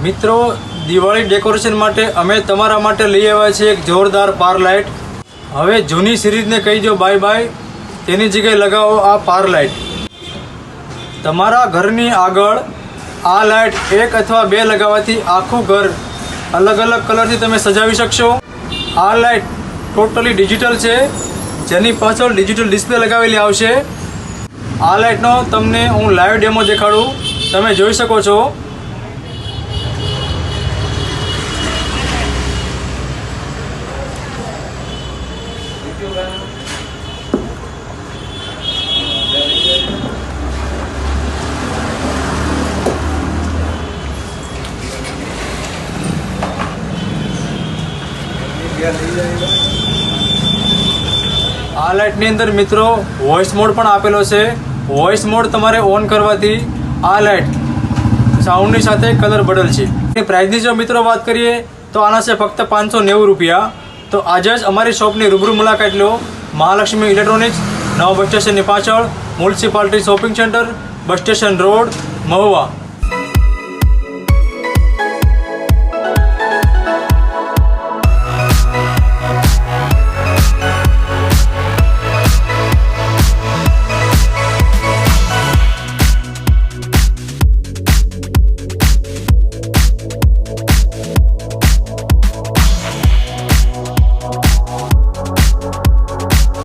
મિત્રો, દિવાળી ડેકોરેશન માટે અમે તમારા માટે લઈ આવ્યા છીએ એક જોરદાર પાર લાઇટ. હવે જૂની સિરીઝને કહી દો બાય બાય, તેની જગ્યાએ લગાવો આ પાર લાઇટ. તમારા ઘરની આગળ આ લાઇટ એક અથવા બે લગાવવાથી આખું ઘર અલગ અલગ કલરથી તમે સજાવી શકશો. આ લાઇટ ટોટલી ડિજિટલ છે, જેની પાછળ ડિજિટલ ડિસ્પ્લે લગાવેલી આવશે. આ લાઇટનો તમને હું લાઈવ ડેમો દેખાડું, તમે જોઈ શકો છો. આ લાઇટની અંદર મિત્રો વોઇસ મોડ પણ આપેલો છે. વોઇસ મોડ તમારે ઓન કરવાથી આ લાઇટ સાઉન્ડની સાથે કલર બદલશે. પ્રાઇસની જો મિત્રો વાત કરીએ તો આના છે ફક્ત 590 રૂપિયા. તો આજે જ અમારી શોપની રૂબરૂ મુલાકાત લો. મહાલક્ષ્મી ઇલેક્ટ્રોનિક્સ, નવા બસ સ્ટેશનની પાછળ, municipality shopping centre, bus station road, Mahuva.